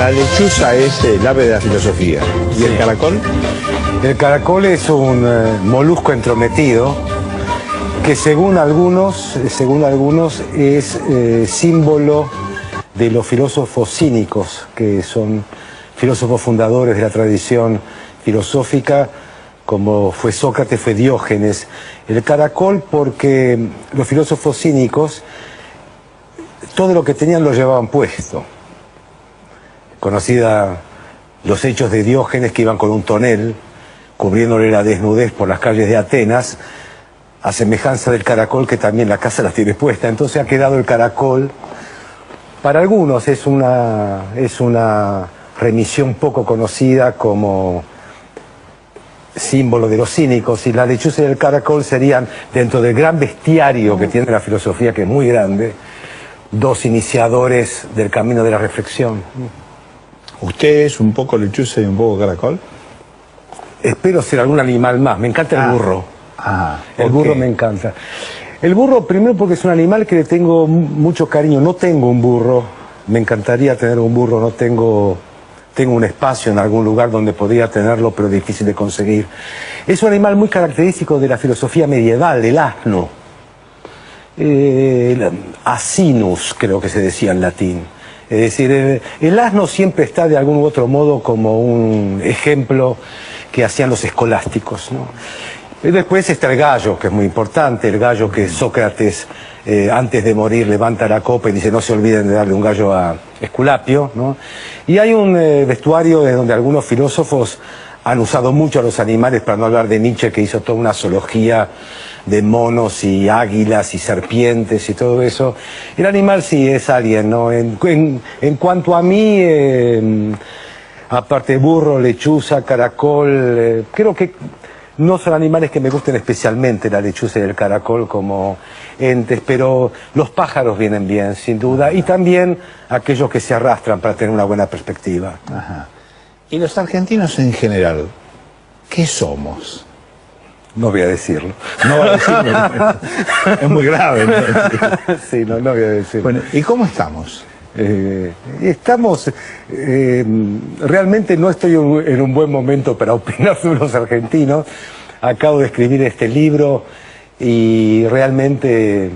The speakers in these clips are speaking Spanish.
La lechuza es el ave de la filosofía. ¿Y el caracol? El caracol es un molusco entrometido que según algunos es símbolo de los filósofos cínicos, que son filósofos fundadores de la tradición filosófica, como fue Sócrates, fue Diógenes. El caracol porque los filósofos cínicos todo lo que tenían lo llevaban puesto. Conocida los hechos de Diógenes, que iban con un tonel cubriéndole la desnudez por las calles de Atenas, a semejanza del caracol, que también la casa la tiene puesta. Entonces ha quedado el caracol, para algunos es una remisión poco conocida como símbolo de los cínicos, y la lechuza y el caracol serían, dentro del gran bestiario que tiene la filosofía, que es muy grande, dos iniciadores del camino de la reflexión. ¿Usted es un poco lechuza y un poco caracol? Espero ser algún animal más. Me encanta el burro. El burro me encanta. El burro, primero porque es un animal que le tengo mucho cariño. No tengo un burro. Me encantaría tener un burro. No tengo un espacio en algún lugar donde podría tenerlo, pero difícil de conseguir. Es un animal muy característico de la filosofía medieval, el asno. Asinus, creo que se decía en latín. Es decir, el asno siempre está de algún u otro modo como un ejemplo que hacían los escolásticos, ¿no? Y después está el gallo, que es muy importante, el gallo que Sócrates, antes de morir, levanta la copa y dice: no se olviden de darle un gallo a Esculapio, ¿no? Y hay un vestuario de donde algunos filósofos han usado mucho a los animales, para no hablar de Nietzsche, que hizo toda una zoología de monos y águilas y serpientes y todo eso. El animal sí es alguien, ¿no? En cuanto a mí, aparte de burro, lechuza, caracol, creo que no son animales que me gusten especialmente, la lechuza y el caracol, como entes, pero los pájaros vienen bien, sin duda, y también aquellos que se arrastran para tener una buena perspectiva. Ajá. ¿Y los argentinos en general, qué somos? No voy a decirlo. No va a decirlo. Es muy grave, ¿no? Sí, no voy a decirlo. Bueno, ¿y cómo estamos? Estamos, realmente no estoy en un buen momento para opinar sobre los argentinos. Acabo de escribir este libro y realmente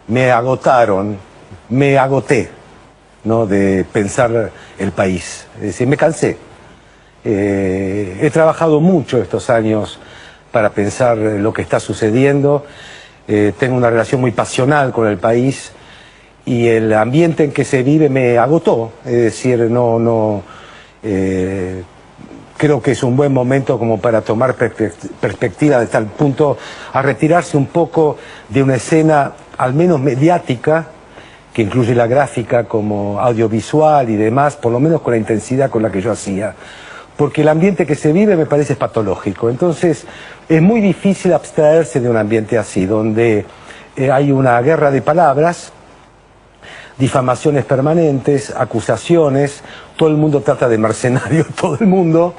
me agoté, ¿no?, de pensar el país. Es decir, me cansé. He trabajado mucho estos años para pensar lo que está sucediendo. Tengo una relación muy pasional con el país y el ambiente en que se vive me agotó. Es decir, creo que es un buen momento como para tomar perspectiva, de tal punto a retirarse un poco de una escena, al menos mediática, que incluye la gráfica como audiovisual y demás, por lo menos con la intensidad con la que yo hacía. Porque el ambiente que se vive me parece patológico. Entonces es muy difícil abstraerse de un ambiente así, donde hay una guerra de palabras, difamaciones permanentes, acusaciones, todo el mundo trata de mercenario, todo el mundo,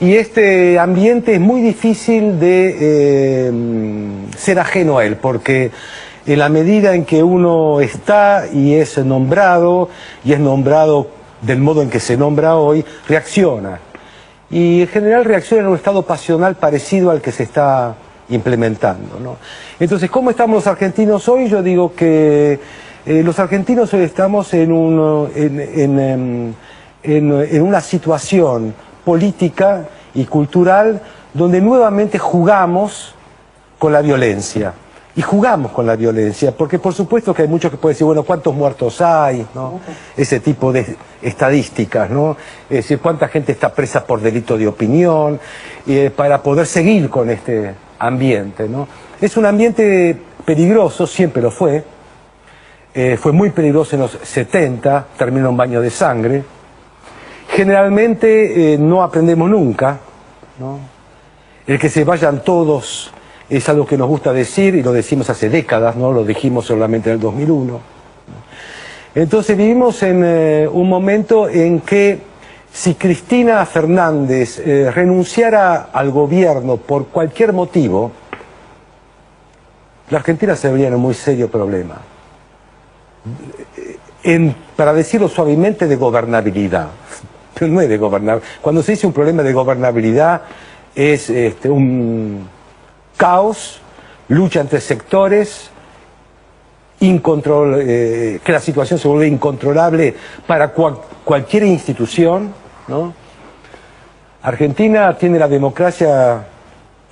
y este ambiente es muy difícil de ser ajeno a él, porque en la medida en que uno está y es nombrado del modo en que se nombra hoy, reacciona. Y en general reacciona en un estado pasional parecido al que se está implementando, ¿no? Entonces, ¿cómo estamos los argentinos hoy? Yo digo que los argentinos hoy estamos en una situación política y cultural donde nuevamente jugamos con la violencia. Y jugamos con la violencia, porque por supuesto que hay muchos que pueden decir, bueno, ¿cuántos muertos hay?, ¿no? Ese tipo de estadísticas, ¿no? Es decir, ¿cuánta gente está presa por delito de opinión? Para poder seguir con este ambiente, ¿no? Es un ambiente peligroso, siempre lo fue. Fue muy peligroso en los 70, terminó un baño de sangre. Generalmente no aprendemos nunca, ¿no? El que se vayan todos es algo que nos gusta decir y lo decimos hace décadas, no lo dijimos solamente en el 2001. Entonces vivimos en un momento en que si Cristina Fernández renunciara al gobierno por cualquier motivo, la Argentina se vería en un muy serio problema. Para decirlo suavemente, de gobernabilidad. pero no es de gobernabilidad. Cuando se dice un problema de gobernabilidad es un caos, lucha entre sectores, que la situación se vuelve incontrolable para cualquier institución, ¿no? Argentina tiene la democracia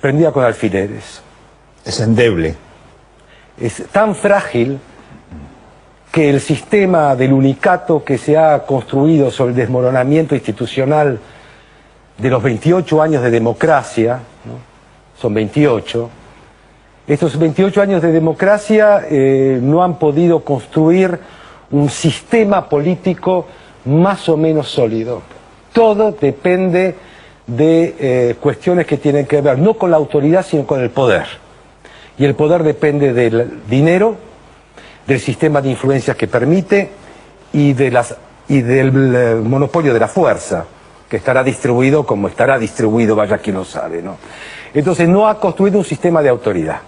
prendida con alfileres. Es endeble. Es tan frágil que el sistema del unicato que se ha construido sobre el desmoronamiento institucional de los 28 años de democracia, ¿no? Son 28, estos 28 años de democracia no han podido construir un sistema político más o menos sólido. Todo depende de cuestiones que tienen que ver no con la autoridad sino con el poder. Y el poder depende del dinero, del sistema de influencias que permite y del monopolio de la fuerza, que estará distribuido como estará distribuido, vaya quien lo sabe, ¿no? Entonces no ha construido un sistema de autoridad,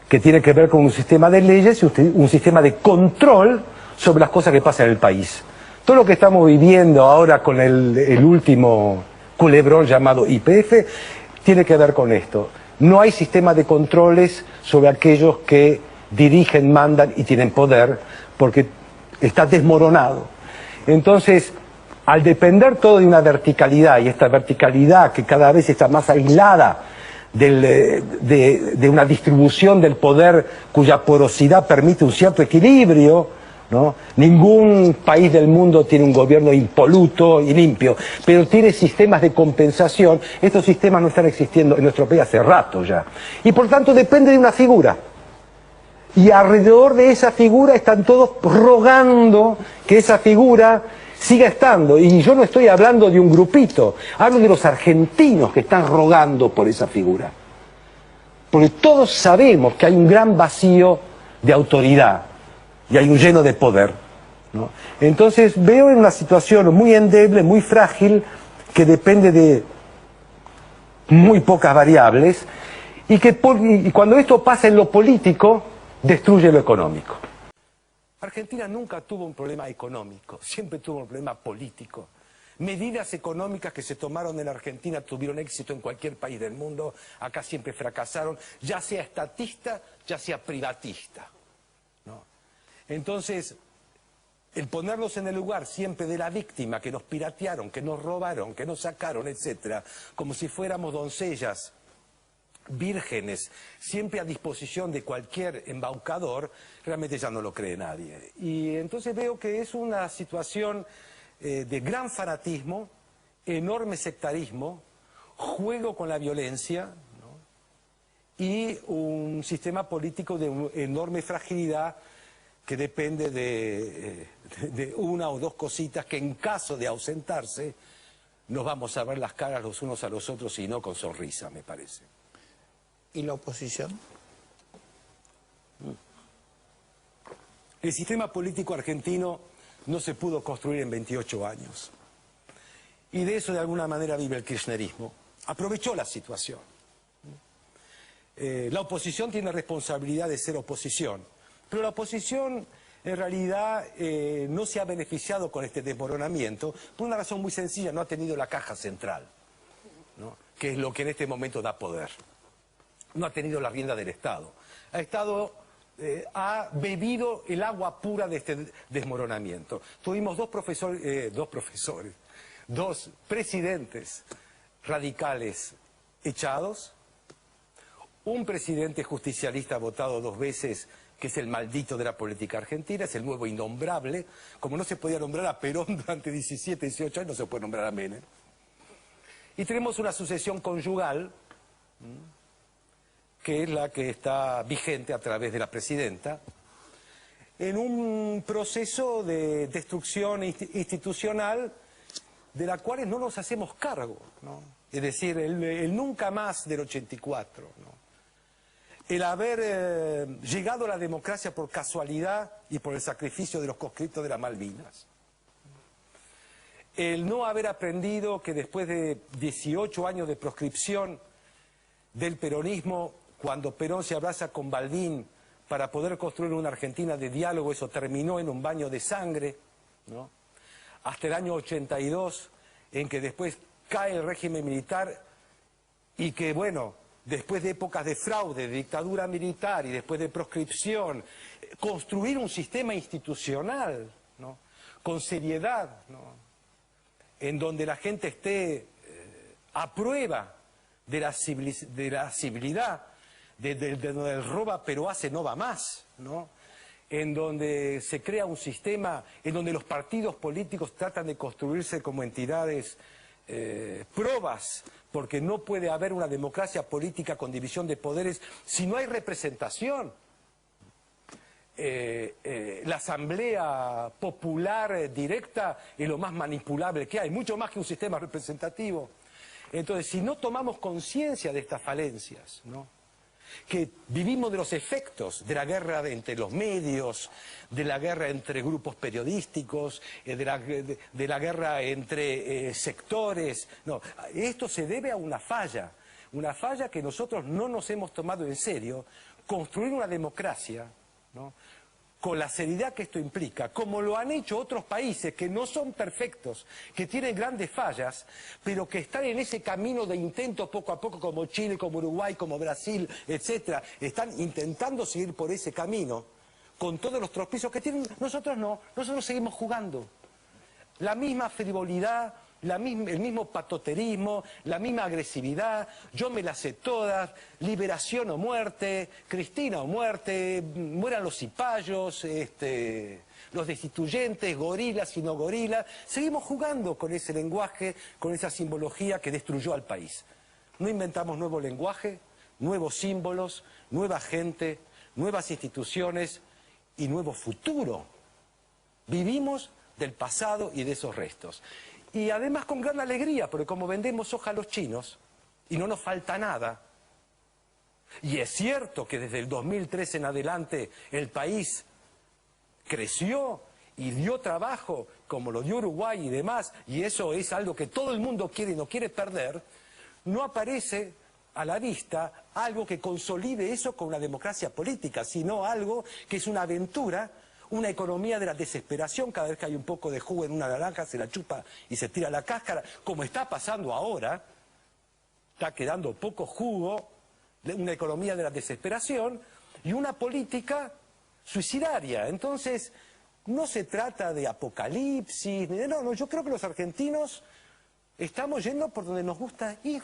que tiene que ver con un sistema de leyes y un sistema de control sobre las cosas que pasan en el país. Todo lo que estamos viviendo ahora con el último culebrón llamado YPF tiene que ver con esto. No hay sistema de controles sobre aquellos que dirigen, mandan y tienen poder, porque está desmoronado. Entonces, al depender todo de una verticalidad, y esta verticalidad que cada vez está más aislada de una distribución del poder cuya porosidad permite un cierto equilibrio, ¿no? Ningún país del mundo tiene un gobierno impoluto y limpio, pero tiene sistemas de compensación. Estos sistemas no están existiendo en nuestro país hace rato ya. Y por tanto depende de una figura. Y alrededor de esa figura están todos rogando que esa figura siga estando. Y yo no estoy hablando de un grupito, hablo de los argentinos que están rogando por esa figura. Porque todos sabemos que hay un gran vacío de autoridad y hay un lleno de poder, ¿no? Entonces veo en una situación muy endeble, muy frágil, que depende de muy pocas variables y cuando esto pasa en lo político, destruye lo económico. Argentina nunca tuvo un problema económico, siempre tuvo un problema político. Medidas económicas que se tomaron en Argentina tuvieron éxito en cualquier país del mundo, acá siempre fracasaron, ya sea estatista, ya sea privatista, ¿no? Entonces, el ponernos en el lugar siempre de la víctima, que nos piratearon, que nos robaron, que nos sacaron, etcétera, como si fuéramos doncellas vírgenes, siempre a disposición de cualquier embaucador, realmente ya no lo cree nadie. Y entonces veo que es una situación de gran fanatismo, enorme sectarismo, juego con la violencia, ¿no? Y un sistema político de enorme fragilidad que depende de una o dos cositas que en caso de ausentarse nos vamos a ver las caras los unos a los otros y no con sonrisa, me parece. ¿Y la oposición? El sistema político argentino no se pudo construir en 28 años. Y de eso de alguna manera vive el kirchnerismo. Aprovechó la situación. La oposición tiene responsabilidad de ser oposición, pero la oposición en realidad no se ha beneficiado con este desmoronamiento por una razón muy sencilla: no ha tenido la caja central, ¿no? Que es lo que en este momento da poder. No ha tenido la rienda del Estado. Ha bebido el agua pura de este desmoronamiento. Tuvimos dos presidentes radicales echados, un presidente justicialista votado 2 veces, que es el maldito de la política argentina, es el nuevo innombrable. Como no se podía nombrar a Perón durante 17, 18 años, no se puede nombrar a Menem. Y tenemos una sucesión conyugal, que es la que está vigente a través de la presidenta, en un proceso de destrucción institucional de la cual no nos hacemos cargo, ¿no? Es decir, el nunca más del 84, ¿no? El haber llegado a la democracia por casualidad y por el sacrificio de los conscriptos de las Malvinas. El no haber aprendido que después de 18 años de proscripción del peronismo, cuando Perón se abraza con Balbín para poder construir una Argentina de diálogo, eso terminó en un baño de sangre, ¿no? Hasta el año 82 en que después cae el régimen militar y que, bueno, después de épocas de fraude, de dictadura militar y después de proscripción, construir un sistema institucional, ¿no?, con seriedad, ¿no?, en donde la gente esté a prueba de la civilidad, del roba pero hace no va más, ¿no?, en donde se crea un sistema en donde los partidos políticos tratan de construirse como entidades probas, porque no puede haber una democracia política con división de poderes si no hay representación. La asamblea popular directa es lo más manipulable que hay, mucho más que un sistema representativo. Entonces, si no tomamos conciencia de estas falencias, ¿no?, que vivimos de los efectos de la guerra entre los medios, de la guerra entre grupos periodísticos, de la guerra entre sectores. No, esto se debe a una falla que nosotros no nos hemos tomado en serio, construir una democracia, ¿no?, con la seriedad que esto implica, como lo han hecho otros países que no son perfectos, que tienen grandes fallas, pero que están en ese camino de intento poco a poco, como Chile, como Uruguay, como Brasil, etcétera. Están intentando seguir por ese camino, con todos los tropiezos que tienen. Nosotros no, nosotros seguimos jugando. La misma frivolidad, el mismo patoterismo, la misma agresividad, yo me las sé todas, liberación o muerte, Cristina o muerte, mueran los cipayos, los destituyentes, gorilas y no gorilas. Seguimos jugando con ese lenguaje, con esa simbología que destruyó al país. No inventamos nuevo lenguaje, nuevos símbolos, nueva gente, nuevas instituciones y nuevo futuro. Vivimos del pasado y de esos restos. Y además con gran alegría, porque como vendemos soja a los chinos y no nos falta nada, y es cierto que desde el 2003 en adelante el país creció y dio trabajo, como lo dio Uruguay y demás, y eso es algo que todo el mundo quiere y no quiere perder, no aparece a la vista algo que consolide eso con una democracia política, sino algo que es una aventura, una economía de la desesperación. Cada vez que hay un poco de jugo en una naranja se la chupa y se tira la cáscara, como está pasando ahora. Está quedando poco jugo, una economía de la desesperación y una política suicidaria. Entonces, no se trata de apocalipsis, no, yo creo que los argentinos estamos yendo por donde nos gusta ir,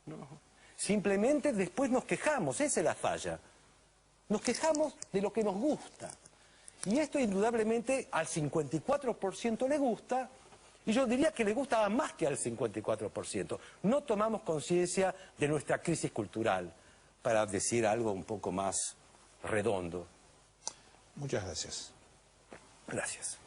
¿no? Simplemente después nos quejamos, esa es la falla. Nos quejamos de lo que nos gusta. Y esto indudablemente al 54% le gusta, y yo diría que le gusta más que al 54%. No tomamos conciencia de nuestra crisis cultural, para decir algo un poco más redondo. Muchas gracias. Gracias.